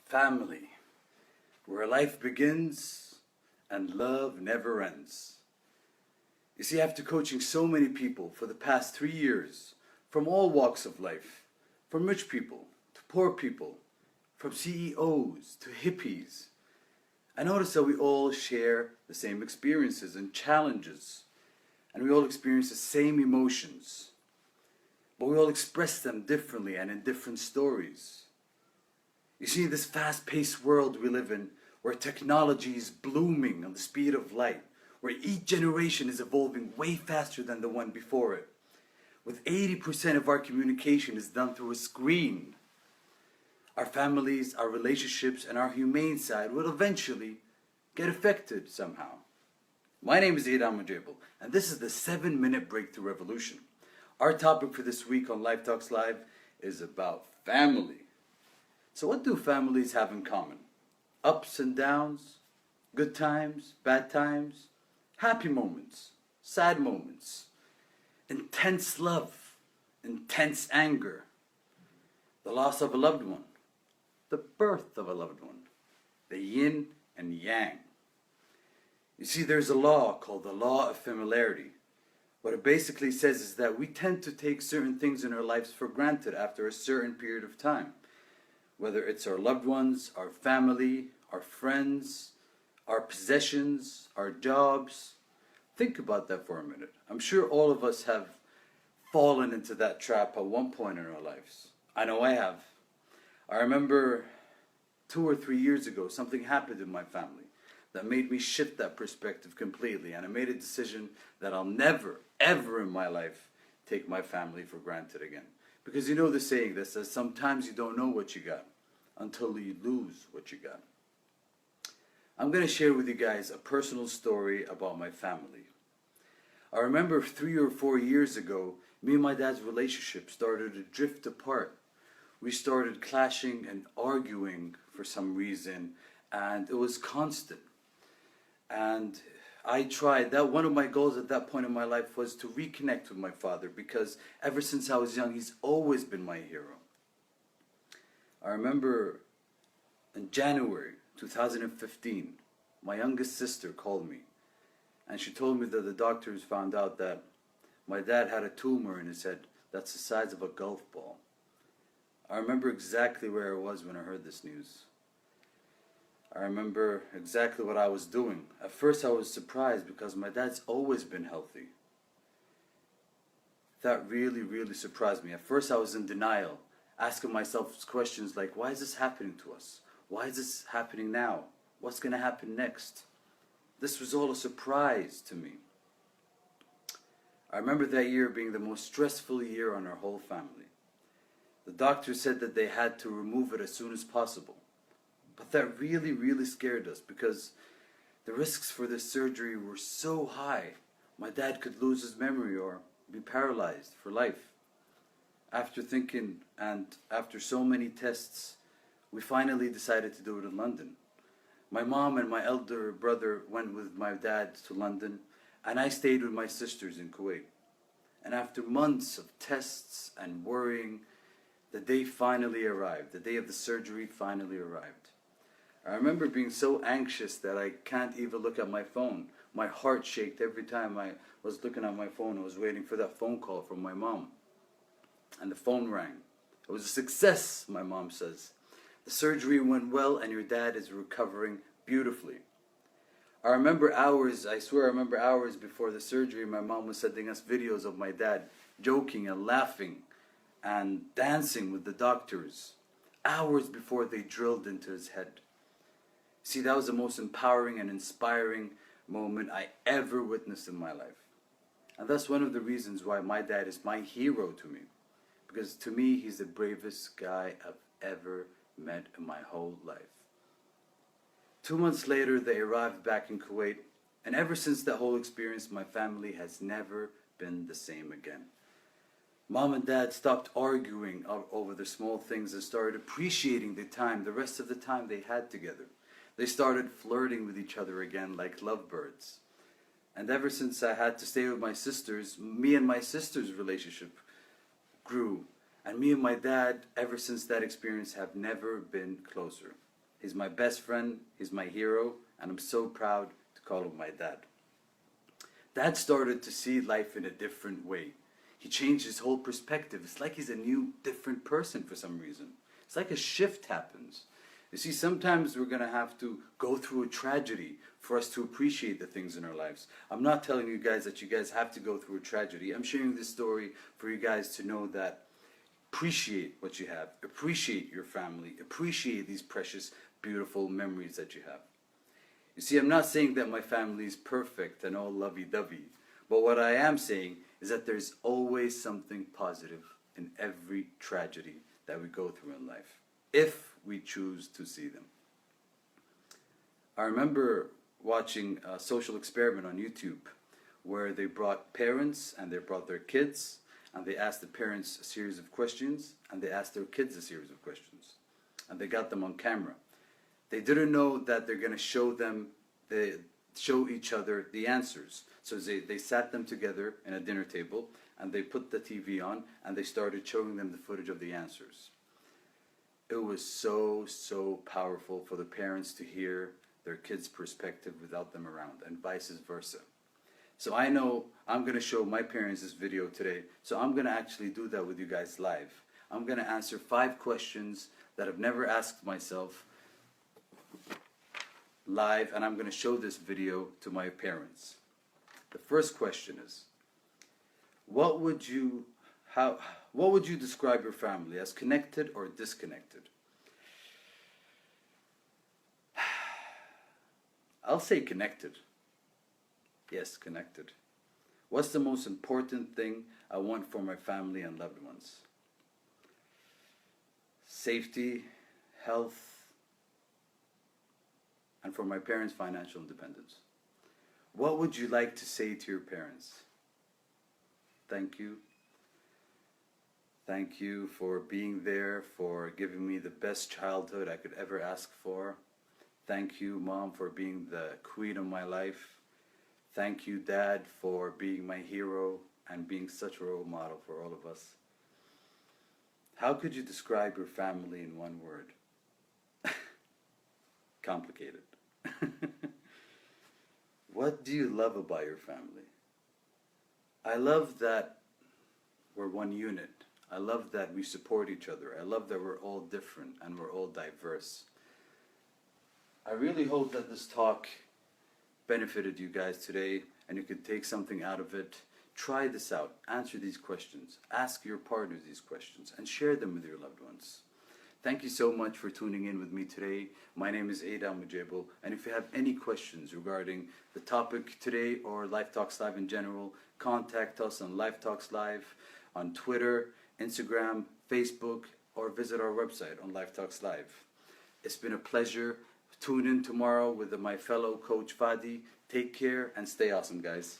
Family, where life begins and love never ends. You see, after coaching so many people for the past 3 years, from all walks of life, from rich people to poor people, from CEOs to hippies, I notice that we all share the same experiences and challenges, and we all experience the same emotions, but we all express them differently and in different stories. You see, in this fast-paced world we live in, where technology is blooming on the speed of light, where each generation is evolving way faster than the one before it, with 80% of our communication is done through a screen, our families, our relationships, and our humane side will eventually get affected somehow. My name is Eid Almujaibel, and this is the 7-Minute Breakthrough Revolution. Our topic for this week on Life Talks Live is about family. So what do families have in common? Ups and downs, good times, bad times, happy moments, sad moments, intense love, intense anger, the loss of a loved one, the birth of a loved one, the yin and yang. You see, there's a law called the law of familiarity. What it basically says is that we tend to take certain things in our lives for granted after a certain period of time. Whether it's our loved ones, our family, our friends, our possessions, our jobs. Think about that for a minute. I'm sure all of us have fallen into that trap at one point in our lives. I know I have. I remember 2 or 3 years ago, something happened in my family that made me shift that perspective completely. And I made a decision that I'll never, ever in my life take my family for granted again. Because you know the saying that says sometimes you don't know what you got until you lose what you got. I'm going to share with you guys a personal story about my family. I remember 3 or 4 years ago, me and my dad's relationship started to drift apart. We started clashing and arguing for some reason, and it was constant. And I tried that. One of my goals at that point in my life was to reconnect with my father, because ever since I was young, he's always been my hero. I remember in January 2015, my youngest sister called me, and she told me that the doctors found out that my dad had a tumor in his head that's the size of a golf ball. I remember exactly where I was when I heard this news. I remember exactly what I was doing. At first I was surprised because my dad's always been healthy. That really surprised me. At first I was in denial, asking myself questions like, why is this happening to us? Why is this happening now? What's going to happen next? This was all a surprise to me. I remember that year being the most stressful year on our whole family. The doctor said that they had to remove it as soon as possible. But that really scared us, because the risks for this surgery were so high. My dad could lose his memory or be paralyzed for life. After thinking and after so many tests, we finally decided to do it in London. My mom and my elder brother went with my dad to London, and I stayed with my sisters in Kuwait. And after months of tests and worrying, the day finally arrived. The day of the surgery finally arrived. I remember being so anxious that I can't even look at my phone. My heart shaked every time I was looking at my phone. I was waiting for that phone call from my mom. And the phone rang. It was a success, my mom says. The surgery went well and your dad is recovering beautifully. I remember hours before the surgery, my mom was sending us videos of my dad joking and laughing and dancing with the doctors, hours before they drilled into his head. See, that was the most empowering and inspiring moment I ever witnessed in my life. And that's one of the reasons why my dad is my hero to me. Because to me, he's the bravest guy I've ever met in my whole life. 2 months later, they arrived back in Kuwait. And ever since that whole experience, my family has never been the same again. Mom and Dad stopped arguing over the small things and started appreciating the rest of the time they had together. They started flirting with each other again like lovebirds. And ever since I had to stay with my sisters, me and my sister's relationship grew. And me and my dad, ever since that experience, have never been closer. He's my best friend, he's my hero, and I'm so proud to call him my dad. Dad started to see life in a different way. He changed his whole perspective. It's like he's a new, different person for some reason. It's like a shift happens. You see, sometimes we're going to have to go through a tragedy for us to appreciate the things in our lives. I'm not telling you guys that you guys have to go through a tragedy. I'm sharing this story for you guys to know that appreciate what you have. Appreciate your family. Appreciate these precious, beautiful memories that you have. You see, I'm not saying that my family is perfect and all lovey-dovey. But what I am saying is that there's always something positive in every tragedy that we go through in life, if we choose to see them. I remember watching a social experiment on YouTube where they brought parents and they brought their kids and they asked the parents a series of questions and they asked their kids a series of questions and they got them on camera. They didn't know that they're going to show each other the answers. So they sat them together in a dinner table and they put the TV on and they started showing them the footage of the answers. It was so powerful for the parents to hear their kids' perspective without them around, and vice versa. So I know I'm going to show my parents this video today, so I'm going to actually do that with you guys live. I'm going to answer 5 questions that I've never asked myself live, and I'm going to show this video to my parents. The first question is, what would you describe your family as, connected or disconnected? I'll say connected. Yes, connected. What's the most important thing I want for my family and loved ones? Safety, health, and for my parents, financial independence. What would you like to say to your parents? Thank you. Thank you for being there, for giving me the best childhood I could ever ask for. Thank you, Mom, for being the queen of my life. Thank you, Dad, for being my hero and being such a role model for all of us. How could you describe your family in one word? Complicated. What do you love about your family? I love that we're one unit. I love that we support each other. I love that we're all different and we're all diverse. I really hope that this talk benefited you guys today and you could take something out of it. Try this out. Answer these questions. Ask your partners these questions and share them with your loved ones. Thank you so much for tuning in with me today. My name is Eid Almujaibel, and if you have any questions regarding the topic today or Life Talks Live in general, contact us on Life Talks Live on Twitter, Instagram, Facebook, or visit our website on Life Talks Live. It's been a pleasure. Tune in tomorrow with my fellow coach Fadi. Take care and stay awesome, guys.